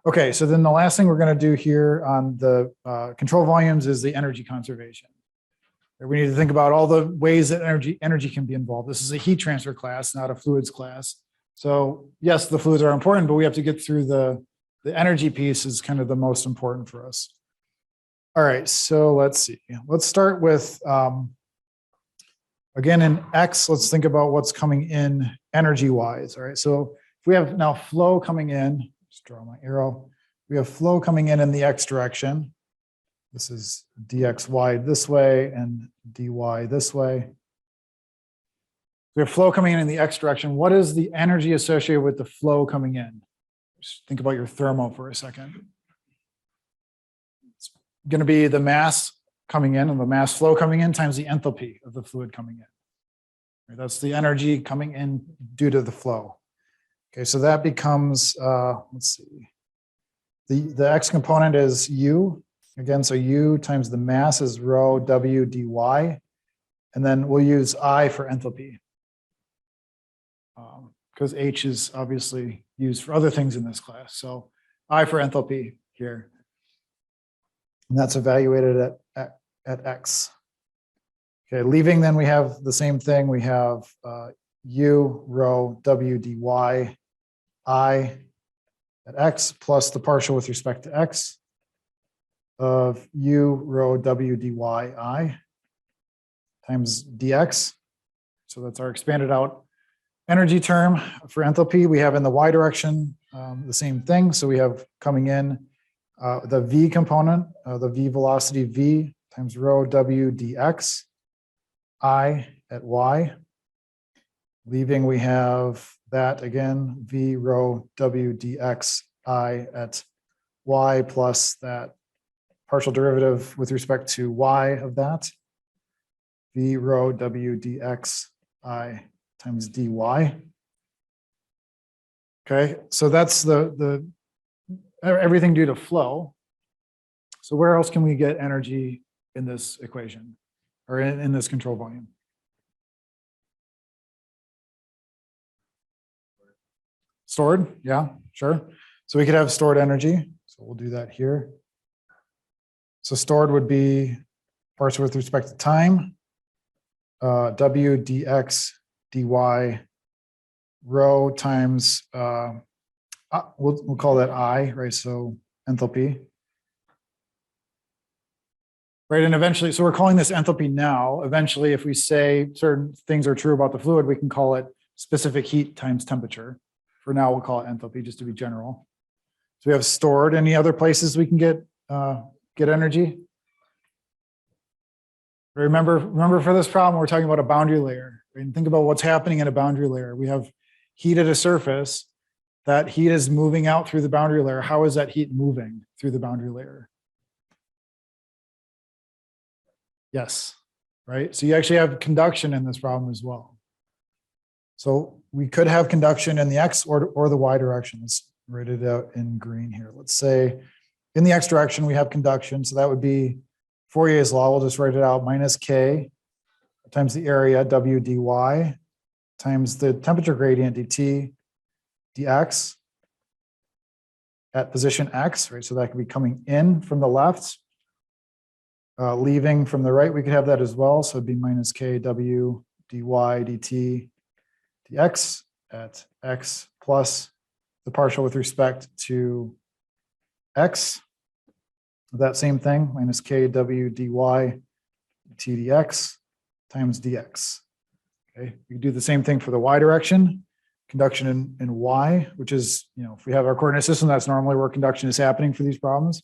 Okay, so then the last thing we're going to do here on the control volumes is the energy conservation. We need to think about all the ways that energy can be involved. This is a heat transfer class, not a fluids class. So yes, the fluids are important, but we have to get through the energy piece is kind of the most important for us. All right, so let's see. Let's start with, again, in X, let's think about what's coming in energy-wise. All right, so if we have now flow coming in, just draw my arrow. We have flow coming in the X direction. This is dxy this way and dy this way. We have flow coming in the X direction. What is the energy associated with the flow coming in? Just think about your thermo for a second. It's going to be the mass coming in and the mass flow coming in times the enthalpy of the fluid coming in. Right, that's the energy coming in due to the flow. Okay, so that becomes, let's see, the X component is U. Again, so U times the mass is rho W dy. And then we'll use I for enthalpy. Because H is obviously used for other things in this class. So I for enthalpy here. And that's evaluated at X. Okay, leaving, then we have the same thing. We have U rho W dy I at X plus the partial with respect to X of U rho W dy I times dx. So that's our expanded out energy term. For enthalpy, we have in the y direction the same thing. So we have coming in the v component, the v velocity v times rho w dx I at y. Leaving, we have that again, v rho w dx I at y plus that partial derivative with respect to y of that, v rho w dx I times dy. Okay, so that's the everything due to flow. So where else can we get energy in this equation or in this control volume? Stored, yeah, sure. So we could have stored energy. So we'll do that here. So stored would be partial with respect to time, w dx dy rho times, we'll call that I, right? So enthalpy. Right, and eventually, so we're calling this enthalpy now. Eventually, if we say certain things are true about the fluid, we can call it specific heat times temperature. For now, we'll call it enthalpy just to be general. So we have stored. Any other places we can get energy? Remember for this problem, we're talking about a boundary layer. And think about what's happening in a boundary layer. We have heat at a surface. That heat is moving out through the boundary layer. How is that heat moving through the boundary layer? Yes, right? So you actually have conduction in this problem as well. So we could have conduction in the X or the Y direction. Let's write it out in green here. Let's say in the X direction, we have conduction. So that would be Fourier's law. We'll just write it out, minus K times the area, W dy, times the temperature gradient, dt, dx at position X, right? So that could be coming in from the left. Leaving from the right, we could have that as well. So it'd be minus K W dy dt dx at X plus the partial with respect to X. That same thing, minus K W dy dt dx times dx. Okay, we do the same thing for the Y direction. Conduction in Y, which is, if we have our coordinate system, that's normally where conduction is happening for these problems.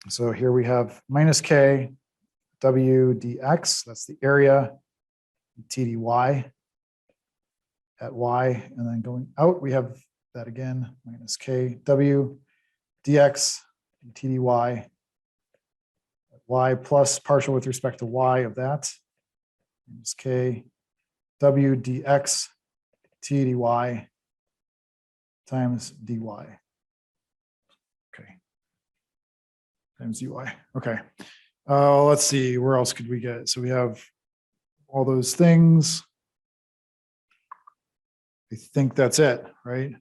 So here we have minus K W dx, that's the area, T dy at Y, and then going out, we have that again, minus K W dx T dy at Y plus partial with respect to Y of that, minus K W dx T dy times dy. Okay. Times dy. Okay. Let's see, where else could we get? So we have all those things. I think that's it, right?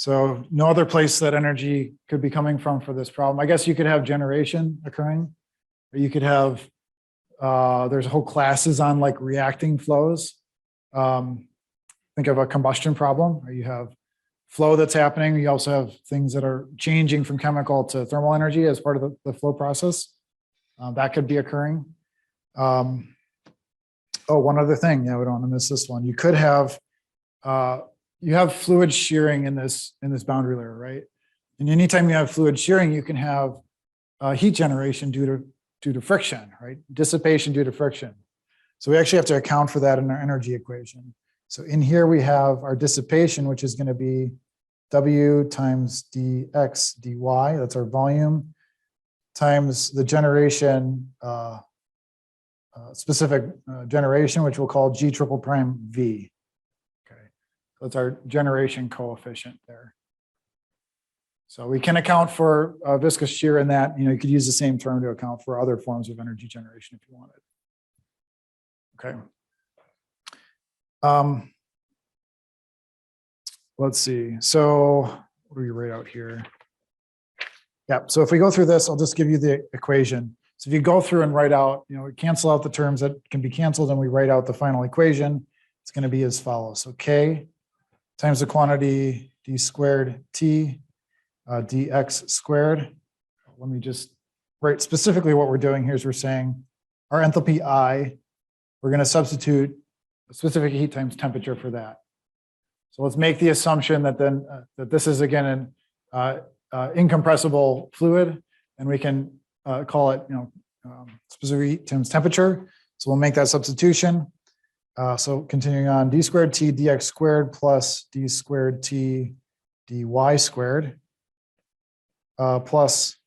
So no other place that energy could be coming from for this problem. I guess you could have generation occurring, or you could have, there's whole classes on like reacting flows. Think of a combustion problem, where you have flow that's happening. You also have things that are changing from chemical to thermal energy as part of the flow process. That could be occurring. Oh, one other thing. Yeah, we don't want to miss this one. You could have, you have fluid shearing in this boundary layer, right? And anytime you have fluid shearing, you can have heat generation due to friction, right? Dissipation due to friction. So we actually have to account for that in our energy equation. So in here we have our dissipation, which is going to be W times dx dy, that's our volume, times the generation, specific generation, which we'll call G triple prime V. Okay, so that's our generation coefficient there. So we can account for viscous shear in that. You know, you could use the same term to account for other forms of energy generation if you wanted. Okay. Let's see. So what do we write out here? Yeah. So if we go through this, I'll just give you the equation. So if you go through and write out, you know, we cancel out the terms that can be canceled, and we write out the final equation. It's going to be as follows. So K times the quantity d squared T dx squared. Let me just write specifically what we're doing here is we're saying our enthalpy I, we're going to substitute a specific heat times temperature for that. So let's make the assumption that then that this is again an incompressible fluid, and we can call it, you know, specific heat times temperature. So we'll make that substitution. So continuing on, d squared T dx squared plus d squared T dy squared plus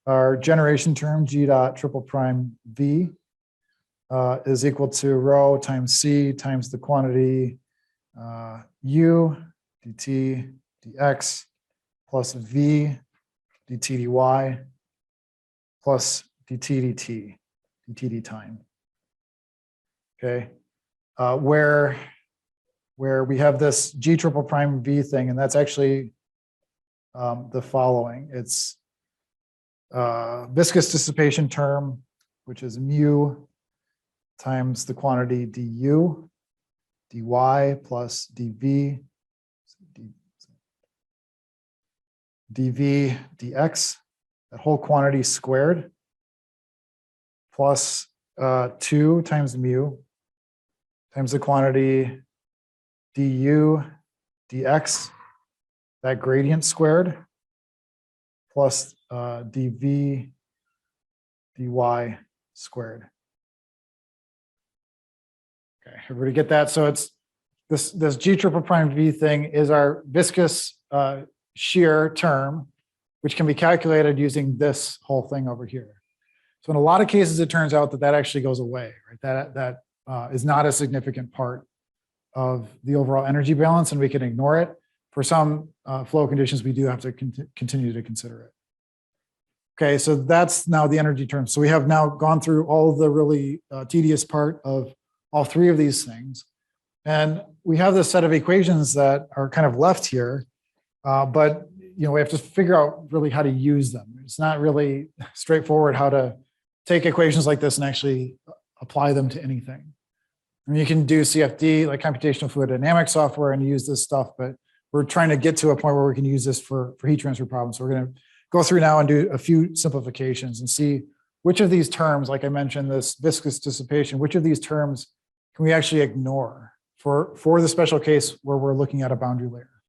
our generation term G dot triple prime V is equal to rho times C times the quantity U dt dx plus V dt dy plus dt dt dt time. Okay, where we have this G triple prime V thing, and that's actually the following. It's viscous dissipation term, which is mu times the quantity du dy plus dv dv dx, that whole quantity squared, plus 2 times mu times the quantity du dx, that gradient squared, plus dv dy squared. Okay, everybody get that? So it's this G triple prime V thing is our viscous shear term, which can be calculated using this whole thing over here. So in a lot of cases, it turns out that that actually goes away, right? That is not a significant part of the overall energy balance, and we can ignore it. For some flow conditions, we do have to continue to consider it. Okay, so that's now the energy term. So we have now gone through all the really tedious part of all three of these things. And we have this set of equations that are kind of left here, but you know, we have to figure out really how to use them. It's not really straightforward how to take equations like this and actually apply them to anything. I mean, you can do CFD, like computational fluid dynamics software, and use this stuff, but we're trying to get to a point where we can use this for heat transfer problems. So we're going to go through now and do a few simplifications and see which of these terms, like I mentioned, this viscous dissipation, which of these terms can we actually ignore for the special case where we're looking at a boundary layer.